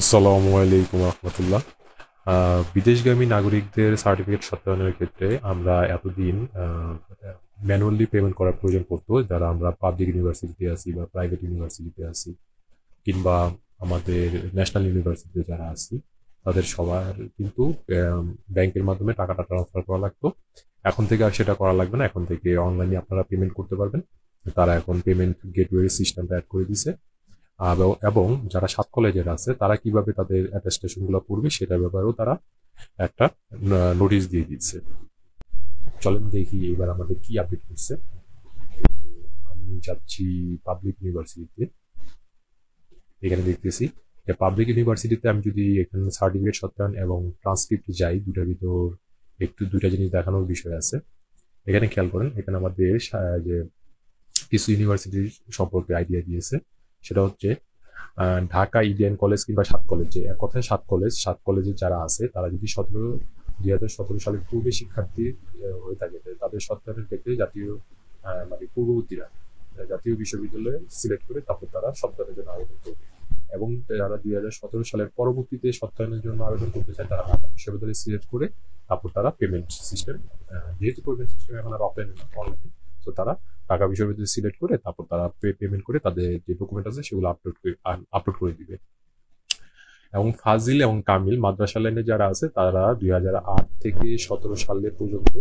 আসসালামু আলাইকুম রহমতুল্লাহ। বিদেশগামী নাগরিকদের সার্টিফিকেট সত্যায়নের ক্ষেত্রে আমরা এতদিন ম্যানুয়ালি পেমেন্ট করার প্রয়োজন পড়তো, যারা আমরা পাবলিক ইউনিভার্সিটিতে আছি বা প্রাইভেট ইউনিভার্সিটিতে আছি কিংবা আমাদের ন্যাশনাল ইউনিভার্সিটিতে যারা আছি, তাদের সবার কিন্তু ব্যাংকের মাধ্যমে টাকাটা ট্রান্সফার করা লাগতো। এখন থেকে আর সেটা করা লাগবে না, এখন থেকে অনলাইনে আপনারা পেমেন্ট করতে পারবেন। তারা এখন পেমেন্ট গেটওয়ে সিস্টেমটা অ্যাড করে দিছে। এবং যারা সাত কলেজের আছে তারা কিভাবে তাদের অ্যাটেস্টেশন গুলো করবে সেটার ব্যাপারেও তারা একটা নোটিশ দিয়ে দিচ্ছে। চলেন দেখি এবার আমাদের কি আপডেট করছে। আমি যাচ্ছি পাবলিক ইউনিভার্সিটিতে। এখানে দেখতেছি যে পাবলিক ইউনিভার্সিটিতে আমি যদি এখানে সার্টিফিকেট সত্যায়ন এবং ট্রান্সক্রিপ্ট যাই, দুটার ভিতর একটু দুইটা জিনিস দেখানোর বিষয় আছে। এখানে খেয়াল করেন, এখানে আমাদের যে কিছু ইউনিভার্সিটির সম্পর্কে আইডিয়া দিয়েছে। সেটা হচ্ছে ঢাকা ইডেন কলেজ কিংবা সাত কলেজ, যে এক কথায় সাত কলেজে যারা আছে তারা যদি 2017 সালের পূর্বে শিক্ষার্থী হয়ে থাকে, তাদের সত্যায়নের ক্ষেত্রে জাতীয় মানে পূর্ববর্তীরা জাতীয় বিশ্ববিদ্যালয়ে সিলেক্ট করে তারপর তারা সত্যায়নের জন্য আবেদন করবে। এবং যারা 2017 সালের পরবর্তীতে সত্যায়নের জন্য আবেদন করতে চায় তারা ঢাকা বিশ্ববিদ্যালয়ে সিলেক্ট করে তারপর তারা পেমেন্ট সিস্টেম, যেহেতু পেমেন্ট সিস্টেম এখন আর অফলাইন না অনলাইন, তো তারা ঢাকা বিশ্ববিদ্যালয় সিলেক্ট করে তারপর তারা পেমেন্ট করে তাদের যে ডকুমেন্ট আছে সেগুলো আপলোড করে দিবে। এবং ফাজিল এবং কামিল মাদ্রাসা লাইনে যারা আছে তারা 2008 থেকে 17 সালে পর্যন্ত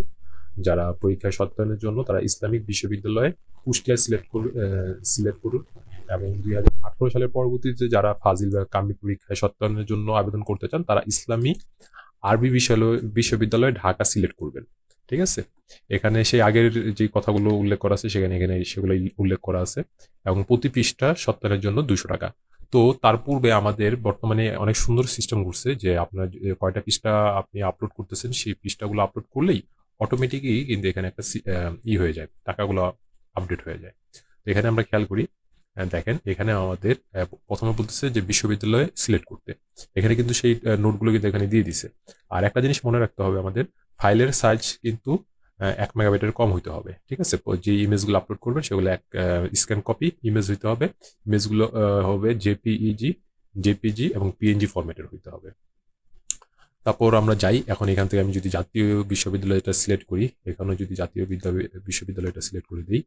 যারা পরীক্ষায় সত্যায়নের জন্য তারা ইসলামিক বিশ্ববিদ্যালয়ে কুষ্টিয়া সিলেক্ট করুন। এবং 2018 সালের পরবর্তীতে যারা ফাজিল বা কামিল পরীক্ষায় সত্যায়নের জন্য আবেদন করতে চান তারা ইসলামী আরবি বিশ্ববিদ্যালয়ে ঢাকা সিলেক্ট করবেন। ঠিক আছে, এখানে সেই আগের যে কথাগুলো উল্লেখ করা আছে সেখানে এখানে সেগুলো উল্লেখ করা আছে। এবং প্রতি পৃষ্ঠা সত্যায়নের জন্য 200 টাকা। তো তার পূর্বে আমাদের বর্তমানে অনেক সুন্দর সিস্টেম করছে যে আপনার কয়টা পৃষ্ঠা আপনি আপলোড করতেছেন সেই পৃষ্ঠাগুলো আপলোড করলেই অটোমেটিকই কিন্তু এখানে একটা হয়ে যায়, টাকাগুলো আপডেট হয়ে যায়। তো এখানে আমরা খেয়াল করি, দেখেন এখানে আমাদের প্রথমে বলতেছে যে বিশ্ববিদ্যালয়ে সিলেক্ট করতে, এখানে কিন্তু সেই নোটগুলো কিন্তু এখানে দিয়ে দিছে। আর একটা জিনিস মনে রাখতে হবে, আমাদের ফাইলের সাইজ কিন্তু 1 মেগাবাইটের কম হইতে হবে। ঠিক আছে, যে ইমেজগুলো আপলোড করবেন সেগুলো স্ক্যান কপি ইমেজ হইতে হবে। ইমেজগুলো হবে জেপিজি এবং পিএনজি ফরম্যাটের হইতে হবে। তারপর আমরা যাই, এখন এখান থেকে আমি যদি জাতীয় বিশ্ববিদ্যালয়টা সিলেক্ট করি, এখানে যদি জাতীয় বিশ্ববিদ্যালয়টা সিলেক্ট করে দিই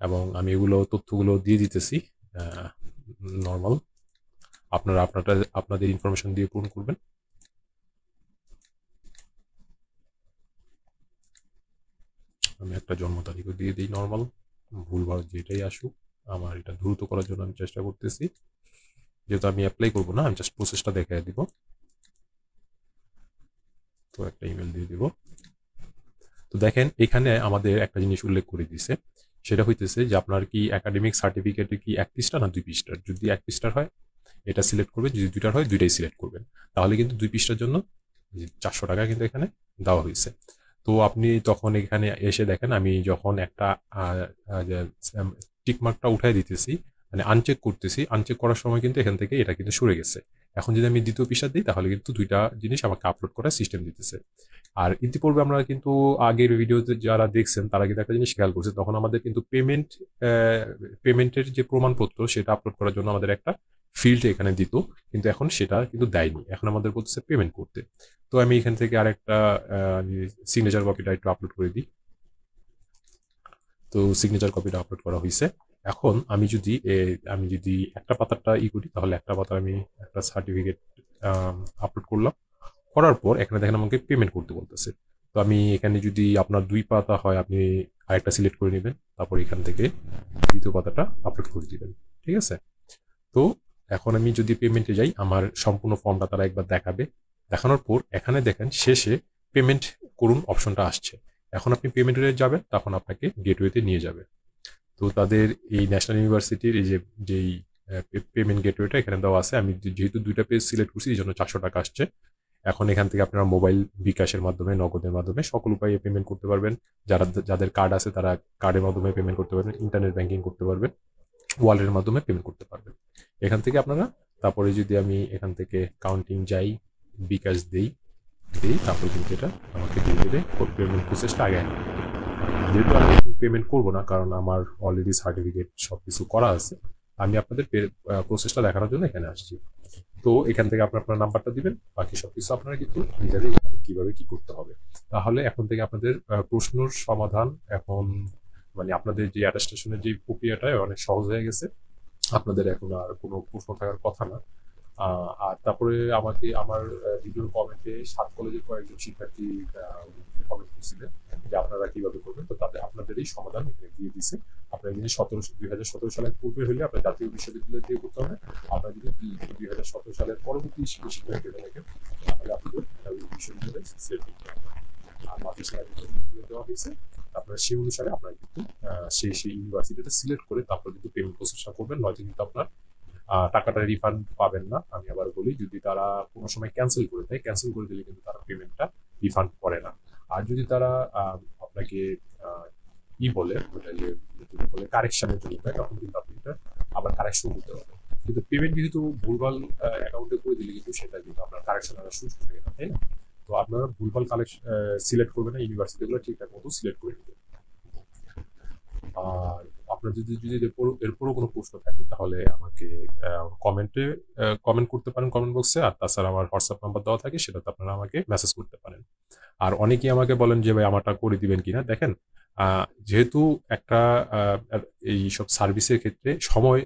এবং আমি এগুলো তথ্যগুলো দিয়ে দিতেছি নর্মাল, আপনারা আপনাদের ইনফরমেশন দিয়ে পূরণ করবেন। আমি একটা জন্ম তারিখও দিয়ে দিই নর্মাল, ভুলভাল যেটাই আসুক আমার এটা দ্রুত করার জন্য আমি চেষ্টা করতেছি। যেহেতু আমি অ্যাপ্লাই করবো না, আমি জাস্ট প্রসেসটা দেখাই দিব। তো একটা ইমেল দিয়ে দিব। তো দেখেন এখানে আমাদের একটা জিনিস উল্লেখ করে দিছে, সেটা হইতেছে যে আপনার কি একাডেমিক সার্টিফিকেটে কি 1 পৃষ্ঠা না 2 পৃষ্ঠার। যদি 1 পৃষ্ঠার হয় এটা সিলেক্ট করবেন, যদি 2টার হয় 2টাই সিলেক্ট করবেন। তাহলে কিন্তু 2 পৃষ্ঠার জন্য 400 টাকা কিন্তু এখানে দেওয়া হয়েছে। তো আপনি তখন এখানে এসে দেখেন, আমি যখন একটা টিকমার্কটা উঠাই দিতেছি, মানে আনচেক করতেছি, আনচেক করার সময় কিন্তু এখান থেকে এটা কিন্তু সরে গেছে। এখন যদি আমি 2য় পৃষ্ঠা দিই তাহলে কিন্তু 2টা জিনিস আমাকে আপলোড করার সিস্টেম দিতেছে। আর ইতিপূর্বে আমরা কিন্তু আগের ভিডিওতে যারা দেখছেন তারা কিন্তু একটা জিনিস খেয়াল করছে, তখন আমাদের কিন্তু পেমেন্টের যে প্রমাণপত্র সেটা আপলোড করার জন্য আমাদের একটা ফিল্ড এখানে দিত, কিন্তু এখন সেটা কিন্তু দেয়নি, এখন আমাদের বলতেছে পেমেন্ট করতে। তো আমি এখান থেকে আরেকটা সিগনেচার কপিটা একটু আপলোড করে দিই। তো সিগনেচার কপিটা আপলোড করা হয়েছে। এখন আমি যদি একটা পাতাটা করি তাহলে একটা পাতা আমি একটা সার্টিফিকেট আপলোড করলাম, করার পর এখানে দেখেন আমাকে পেমেন্ট করতে বলতেছে। তো আমি এখানে যদি আপনার 2 পাতা হয় আপনি আরেকটা সিলেক্ট করে নেবেন, তারপর এখান থেকে 2য় পাতাটা আপলোড করে দিবেন। ঠিক আছে, তো এখন আমি যদি পেমেন্টে যাই আমার সম্পূর্ণ ফর্মটা তারা একবার দেখাবে। দেখানোর পর এখানে দেখেন শেষে পেমেন্ট করুন অপশনটা আসছে। এখন আপনি পেমেন্টে যাবেন, তখন আপনাকে গেটওয়েতে নিয়ে যাবে। তো তাদের এই ন্যাশনাল ইউনিভার্সিটির এই যেই পেমেন্ট গেটওয়েটা এখানে দেওয়া আছে, আমি যেহেতু 2টা পেজ সিলেক্ট করছি এই জন্য 400 টাকা আসছে। এখন এখান থেকে আপনারা মোবাইল বিকাশের মাধ্যমে, নগদের মাধ্যমে সকল উপায়ে পেমেন্ট করতে পারবেন। যাদের কার্ড আছে তারা কার্ডের মাধ্যমে পেমেন্ট করতে পারবেন, ইন্টারনেট ব্যাংকিং করতে পারবেন, ওয়ালেটের মাধ্যমে পেমেন্ট করতে পারবেন। এখান থেকে আপনারা তারপরে যদি আমি এখান থেকে কাউন্টিং যাই, বিকাশ দিই, তারপর কিন্তু এটা আমাকে দিয়ে দেবে পেমেন্ট প্রসেসটা আগে। যেহেতু আমি পেমেন্ট করবো না কারণ আমার অলরেডি সার্টিফিকেট সব কিছু করা আছে, আমি আপনাদের প্রসেসটা দেখানোর জন্য এখানে আসছি। তো এখান থেকে আপনার আপনার নাম্বারটা দিবেন, বাকি সবকিছু আপনারা কিন্তু নিজেরাই কিভাবে কি করতে হবে। তাহলে এখন থেকে আপনাদের প্রশ্নর সমাধান এখন মানে আপনাদের যে অ্যাটাস্টেশনের যে প্রক্রিয়াটা অনেক সহজ হয়ে গেছে। আপনাদের এখন আর কোনো প্রশ্ন থাকার কথা না। আর তারপরে আমাকে আমার ভিডিওর কমেন্টে ৭ কলেজের কয়েকজন শিক্ষার্থী কমেন্ট করছিলেন যে আপনারা কিভাবে করবেন, তো তাদের আপনাদেরই সমাধান এখানে দিয়ে দিছে। আপনার যদি 2017 সালের পূর্বে হলে আপনার জাতীয় বিশ্ববিদ্যালয় দিয়ে করতে হবে। আপনার যদি 2017 সালের পরবর্তী শিক্ষার্থী থাকেন তাহলে আপনাদের বিশ্ববিদ্যালয়ে সিলেক্ট করতে হবে। আর মাদ্রাসা দেওয়া হয়েছে, আপনার সেই অনুসারে আপনার কিন্তু সেই ইউনিভার্সিটিটা সিলেক্ট করে তারপর কিন্তু পেমেন্ট প্রসেসটা করবেন, নয়তো কিন্তু আপনার টাকাটা রিফান্ড পাবেন না। আমি আবার বলি, যদি তারা কোনো সময় ক্যান্সেল করে দেয়, ক্যান্সেল করে দিলে কিন্তু তারা পেমেন্টটা রিফান্ড করে না। আর যদি তারা আপনাকে ই বলে ওটা যে বলে কারেকশনের জন্য দেয়, তখন কিন্তু আপনি এটা আবার কারেকশন করতে হবে। কিন্তু পেমেন্ট কিন্তু ভুলভাল অ্যাকাউন্টে করে দিলে কিন্তু সেটা কিন্তু আপনার কারেকশন করার সুযোগ থাকে না, তাই না? তো আপনারা ভুলভাল কালেকশন সিলেক্ট করবেন না, ইউনিভার্সিটিগুলো ঠিকঠাক মতো সিলেক্ট করে নেবেন। আর আপনার যদি যদি এরপরও কোনো প্রশ্ন থাকে তাহলে আমাকে কমেন্টে কমেন্ট করতে পারেন কমেন্ট বক্সে। আর তাছাড়া আমার হোয়াটসঅ্যাপ নাম্বার দেওয়া থাকে, সেটাতে আপনারা আমাকে মেসেজ করতে পারেন। আর অনেকেই আমাকে বলেন যে ভাই আমারটা করে দিবেন কিনা। দেখেন, যেহেতু একটা এই সব সার্ভিসের ক্ষেত্রে সময়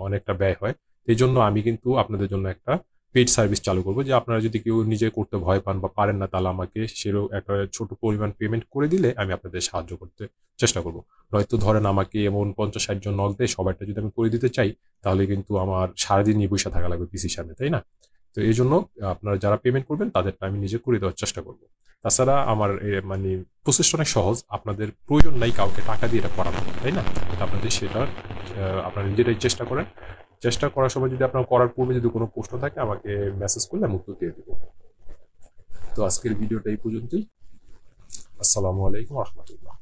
অনেকটা ব্যয় হয়, এই জন্য আমি কিন্তু আপনাদের জন্য একটা পেইড সার্ভিস চালু করবো, যে আপনারা যদি কেউ নিজে করতে ভয় পান বা পারেন না, তাহলে আমাকে সেরকম একটা ছোট পরিমাণ পেমেন্ট করে দিলে আমি আপনাদের সাহায্য করতে চেষ্টা করব। নয়তো ধরেন আমাকে এমন 50-60 জন নক দেয়, সবারটা যদি আমি করে দিতে চাই তাহলে কিন্তু আমার সারাদিনই বসে থাকা লাগবে পিসির সামনে, তাই না? তো এই জন্য আপনারা যারা পেমেন্ট করবেন তাদেরটা আমি নিজে করে দেওয়ার চেষ্টা করব। তাছাড়া আমার মানে প্রসেসটা অনেক সহজ, আপনাদের প্রয়োজন নাই কাউকে টাকা দিয়ে এটা করানো, তাই না? তো আপনাদের সেটা আপনারা নিজেরাই চেষ্টা করেন। চেষ্টা করার সময় যদি আপনার করার পূর্বে যদি কোনো প্রশ্ন থাকে আমাকে মেসেজ করলে আমি উত্তর দিয়ে দেবো। তো আজকের ভিডিওটা এই পর্যন্তই। আসসালামু আলাইকুম রহমতুল্লাহ।